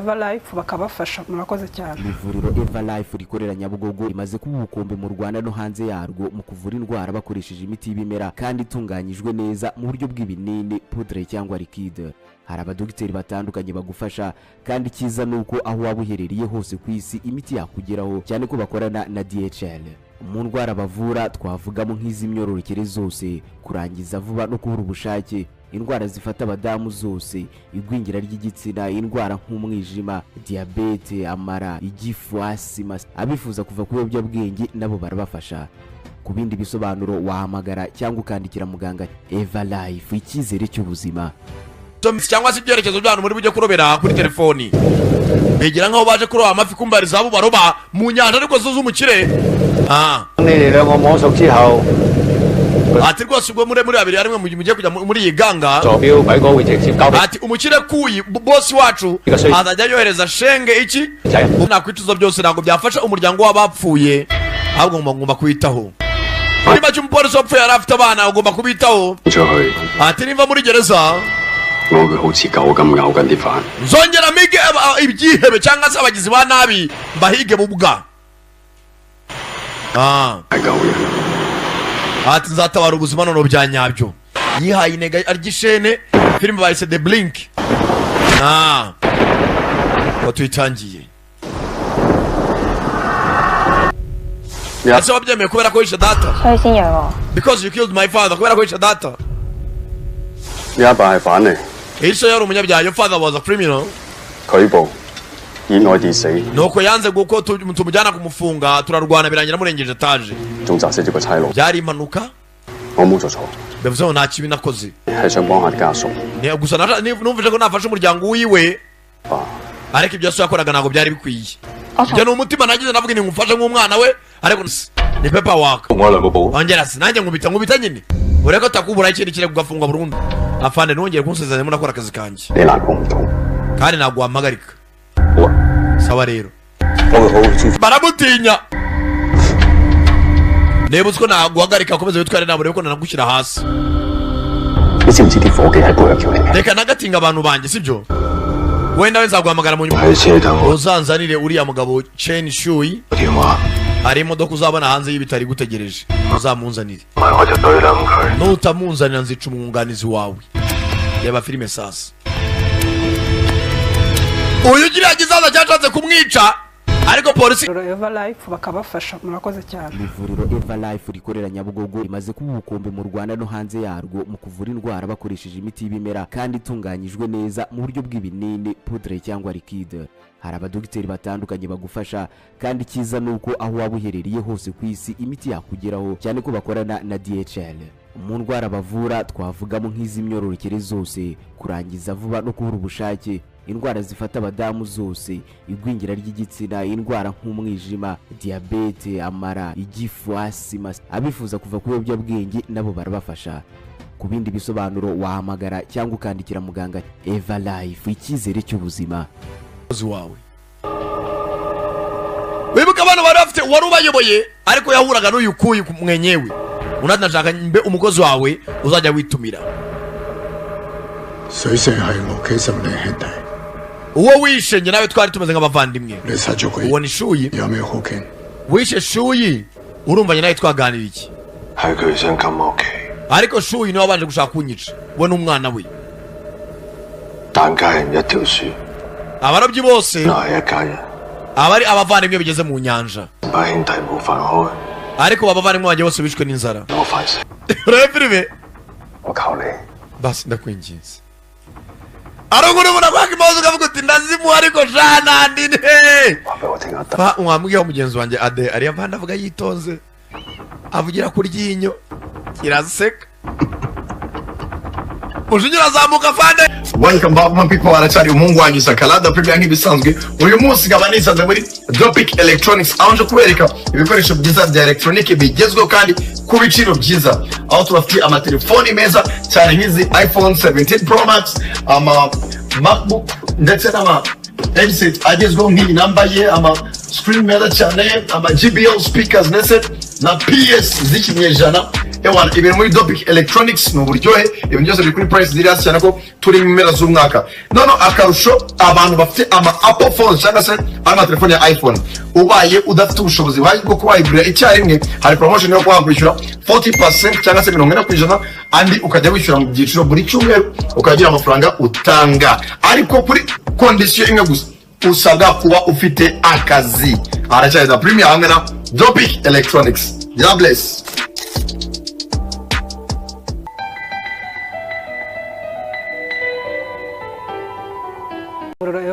Eva Life bakabafasha murakoze cyane. Ivuriro Eva Life rikorera Nyabugogo imaze kuba ubukombe mu Rwanda no hanze yarwo mu kuvura indwara bakoresheje imiti y'ibimera kandi itunganyijwe neza mu buryo bw'ibinini, poudre cyangwa liquide. Hari abadogiteri batandukanye bagufasha kandi cyiza nuko aho waba uherereye hose ku isi imiti yakugeraho cyane ko bakorana na DHL. Mu ndwara bavura twavugamo nk'iz'imyororokere zose, kurangiza vuba no kubura ubushake, indwara zifata abadamu zose, igwingira ry'igitsina, indwara nk'umwijima, diabete, amara, igifu, asima. Abifuza kuva ku biyobyabwenge nabo barabafasha. Ku bindi bisobanuro wahamagara cyangwa ukandikira muganga. Eva Life, icyizere cy'ubuzima. Cyangwa se ibyerekezo by'abantu muri bujye kurobera kuri telefoni, bigira nkaho baje kuroba amafi kumbariza abo baroba mu nyanja ariko zo z'umukire. Ati rwose ubwo muri babiri arimwe mugiye kujya muri iyi ganga. Ati umukire kuyi boss wacu azajya yohereza shenge iki nakwicuza byose ntabwo byafasha umuryango w'abapfuye, ahubwo ngomba kwitaho. Muri make umupolisi wapfuye yari afite abana ugomba kubitaho. Ati niva muri gereza nzongera mige ibyihebe cyangwa se abagizi ba nabi mbahige bubwa. Ati nzatabara ubuzima none bya nyabyo. Yihaye intege argishene filime bayise The Blink. Ko tuyitangiye. Ese wabyemeye kubera ko wishe data? Because you killed my father. Kubera ko wishe data? Ese yari umunyabyaha. Your father was a criminal. Nuko yanze guko tumujyana kumufunga turarwana birangira murengeje etaje. Byari impanuka? Bivuze nta kibi nakoze. Ne gusa numvise ko nafashe umuryango wiwe. Ariko ibyo yakoraga ntago byari bikwiye. Je n'umutima nagize navuga ni ngumfashe nk'umwana we ariko ni pepa waka. Ongera sinanjye ngubita nyine. Ureko takubura ikindi kire kugafungwa burundu. Afande nongeye kunsezeranya munakora akazi kanje. Kandi nagwamagarika. Sawa rero. Baramutinya. Nebutswe naguhagarika komeza witware nabo reko nanagushyira hasi. Reka nagatinga abantu banje sibyo? Wenda wenza guhamagara mu nyuma. Uzanzanire uriya mugabo Chen Shui. Hari imodoka uzabona hanze y'ibitari gutegereje. Uzamunzanire. Nutamunzanira nzica umwunganizi wawe. Yaba filime sasa. Uyu gira gizaza cyacatse kumwica ariko polisi Eva Life bakabafasha murakoze cyane. Ivuriro Eva Life rikorera Nyabugogo imaze kuba ubukombe mu Rwanda no hanze yarwo mu kuvura indwara bakoresheje imiti y'ibimera kandi itunganyijwe neza mu buryo bw'ibinini, poudre cyangwa liquide. Hari abadogiteri batandukanye bagufasha kandi cyiza nuko aho waba uherereye hose ku isi imiti yakugeraho cyane ko bakorana na DHL. Mu ndwara bavura twavugamo nk'iz'imyororokere zose, kurangiza vuba no kubura ubushake, indwara zifata abadamu zose, igwingira ry'igitsina, indwara nk'umwijima, diabete, amara, igifu, asima. Abifuza kuva ku biyobyabwenge nabo barabafasha. Ku bindi bisobanuro wahamagara cyangwa ukandikira muganga. Eva Life, icyizere cy'ubuzima. Wawe wibuka abantu bari bafite wari ubayoboye ariko yahuraga n'uyu kuyi kumwenyewe. Unatashaka mbe umukozi wawe uzajya witumira. Uwo wishe nge nawe twari tumeze nk'abavandimwe. Uwo ni Shuyi. Wishe Shuyi urumva nge nawe twaganira iki? Ariko Shuyi niwe wabanje gushaka kunyica. We n'umwana we. Abarobyi bose abari abavandimwe bigeze mu nyanja. Ariko abavandimwe banje bose bishwe n'inzara. Urabirime? Basi ndakwinginze. Arongora muna kwaka imaze ukavuga uti ndazimu ariko jana ndine. Fa umwambwiye umugenzi wanjye Ade ari avanda avuga yitonze. Avugira kuri ryinyo. Kiraseka. Mujinyira zamuka fande. Welcome back my people, aracari umuhungu wanyu Sakalada Premier nk'ibisanzwe. Uyu munsi ngaba nisanze muri Dropic Electronics aho kubereka ibikoresho byiza bya electronic bigezweho kandi ku biciro byiza. Aho tubafite amatelefoni meza cyane nk'izi iPhone 17 Pro Max, MacBook ndetse n'ama headset agezweho nk'iyi nambaye, screen meza cyane, JBL speakers ndetse na PS z'ikinyejana. ewana ibintu muri Dopic Electronics ni uburyohe, ibintu byose biri kuri price ziri hasi cyane ko turi mu mpera z'umwaka. None akarusho abantu bafite ama Apple phones cyangwa se ama telefone ya iPhone, ubaye udafite ubushobozi bwo kubayigura icyarimwe, hari promotion yo kwishyura 40% cyangwa se 40% andi ukajya wishyura mu byiciro buri cyumweru ukagira amafaranga utanga, ariko kuri condition imwe gusa, usabwa kuba ufite akazi. Aracyari Premier hamwe na Dopic Electronics. God bless.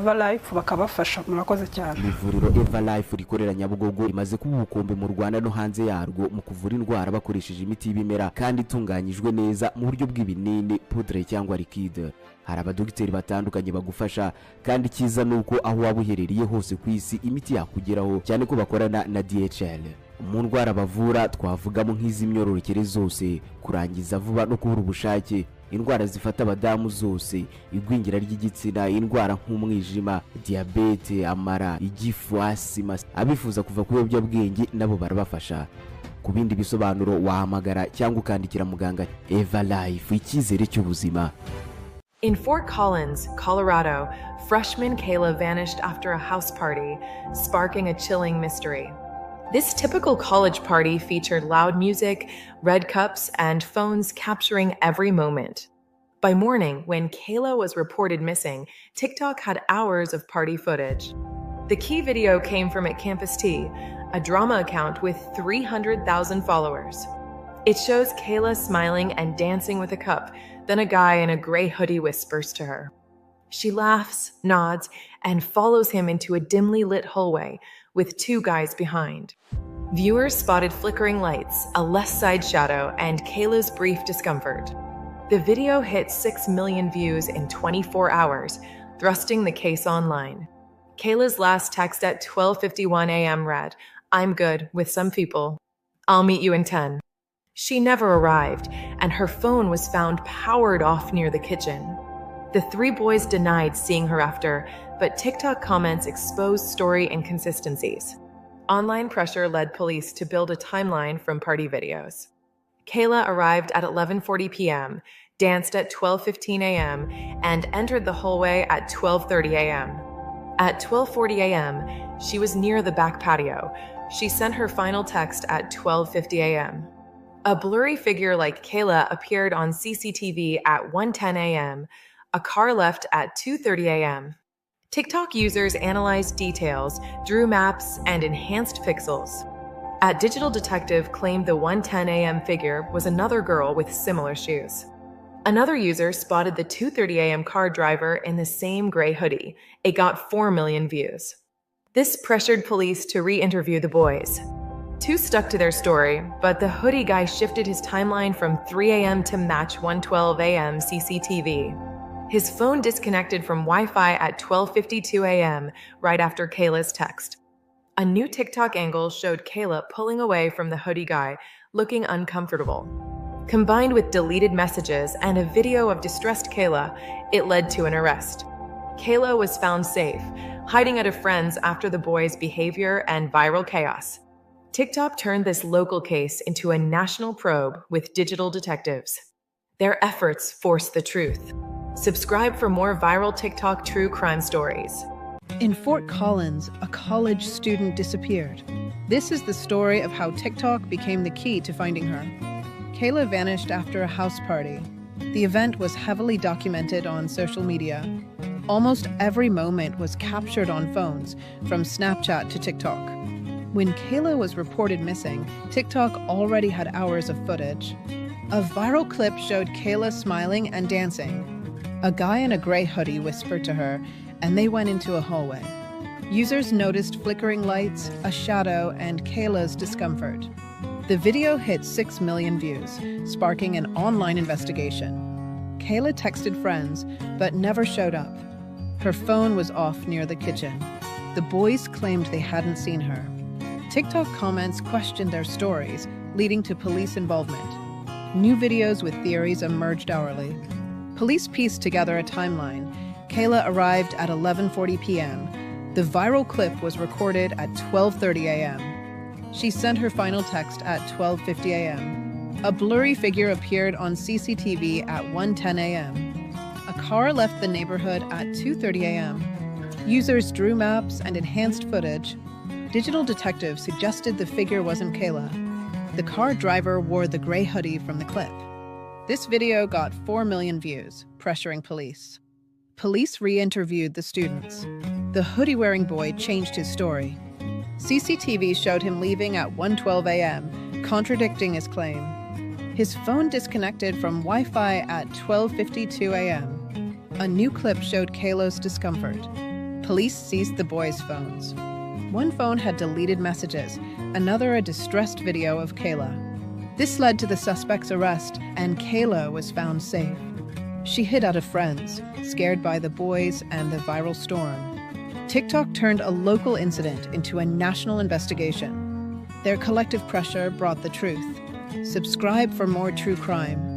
Eva Life bakabafasha, murakoze cyane. Ivuriro Eva Life rikorera Nyabugogo rimaze kuba ubukombe mu Rwanda no hanze yarwo mu kuvura indwara bakoresheje imiti y'ibimera kandi itunganyijwe neza mu buryo bw'ibinini, poudre cyangwa liquide. Hari abadogiteri batandukanye bagufasha, kandi cyiza nuko aho waba uherereye hose ku isi imiti yakugeraho, cyane ko bakorana na DHL. Mu ndwara bavura twavugamo nk'iz'imyororokere zose, kurangiza vuba no kubura ubushake, indwara zifata abadamu zose, igwingira ry'igitsina, indwara nk'umwijima, diabete, amara, igifu, asima. Abifuza kuva ku biyobyabwenge nabo barabafasha. Ku bindi bisobanuro wahamagara cyangwa ukandikira muganga. Eva Life, icyizere cy'ubuzima. In Fort Collins, Colorado, freshman Kayla vanished after a house party, sparking a chilling mystery. This typical college party featured loud music, red cups, and phones capturing every moment. By morning, when Kayla was reported missing, TikTok had hours of party footage. The key video came from At Campus Tea, a drama account with 300,000 followers. It shows Kayla smiling and dancing with a cup, then a guy in a gray hoodie whispers to her. She laughs, nods, and follows him into a dimly lit hallway with two guys behind. Viewers spotted flickering lights, a left side shadow, and Kayla's brief discomfort. The video hit 6 million views in 24 hours, thrusting the case online. Kayla's last text at 12:51 a.m. read, "I'm good with some people. I'll meet you in 10. She never arrived, and her phone was found powered off near the kitchen. The three boys denied seeing her after, but TikTok comments exposed story inconsistencies. Online pressure led police to build a timeline from party videos. Kayla arrived at 11:40 p.m., danced at 12:15 a.m., and entered the hallway at 12:30 a.m. At 12:40 a.m., she was near the back patio. She sent her final text at 12:50 a.m. A blurry figure like Kayla appeared on CCTV at 1:10 a.m. A car left at 2:30 a.m. TikTok users analyzed details, drew maps, and enhanced pixels. At Digital Detective claimed the 1:10 a.m. figure was another girl with similar shoes. Another user spotted the 2:30 a.m. car driver in the same gray hoodie. It got 4 million views. This pressured police to re-interview the boys. Two stuck to their story, but the hoodie guy shifted his timeline from 3 a.m. to match 1:12 a.m. CCTV. His phone disconnected from Wi-Fi at 12:52 a.m. right after Kayla's text. A new TikTok angle showed Kayla pulling away from the hoodie guy, looking uncomfortable. Combined with deleted messages and a video of distressed Kayla, it led to an arrest. Kayla was found safe, hiding at a friend's after the boys' behavior and viral chaos. TikTok turned this local case into a national probe with digital detectives. Their efforts forced the truth. Subscribe for more viral TikTok true crime stories. In Fort Collins, a college student disappeared. This is the story of how TikTok became the key to finding her. Kayla vanished after a house party. The event was heavily documented on social media. Almost every moment was captured on phones, from Snapchat to TikTok. When Kayla was reported missing, TikTok already had hours of footage. A viral clip showed Kayla smiling and dancing. A guy in a gray hoodie whispered to her, and they went into a hallway. Users noticed flickering lights, a shadow, and Kayla's discomfort. The video hit 6 million views, sparking an online investigation. Kayla texted friends, but never showed up. Her phone was off near the kitchen. The boys claimed they hadn't seen her. TikTok comments questioned their stories, leading to police involvement. New videos with theories emerged hourly. Police pieced together a timeline. Kayla arrived at 11:40 p.m. The viral clip was recorded at 12:30 a.m. She sent her final text at 12:50 a.m. A blurry figure appeared on CCTV at 1:10 a.m. A car left the neighborhood at 2:30 a.m. Users drew maps and enhanced footage. Digital detectives suggested the figure wasn't Kayla. The car driver wore the gray hoodie from the clip. This video got 4 million views, pressuring police. Police re-interviewed the students. The hoodie-wearing boy changed his story. CCTV showed him leaving at 1:12 a.m., contradicting his claim. His phone disconnected from Wi-Fi at 12:52 a.m. A new clip showed Kayla's discomfort. Police seized the boys' phones. One phone had deleted messages, another a distressed video of Kayla. This led to the suspect's arrest, and Kayla was found safe. She hid out of friends, scared by the boys and the viral storm. TikTok turned a local incident into a national investigation. Their collective pressure brought the truth. Subscribe for more true crime.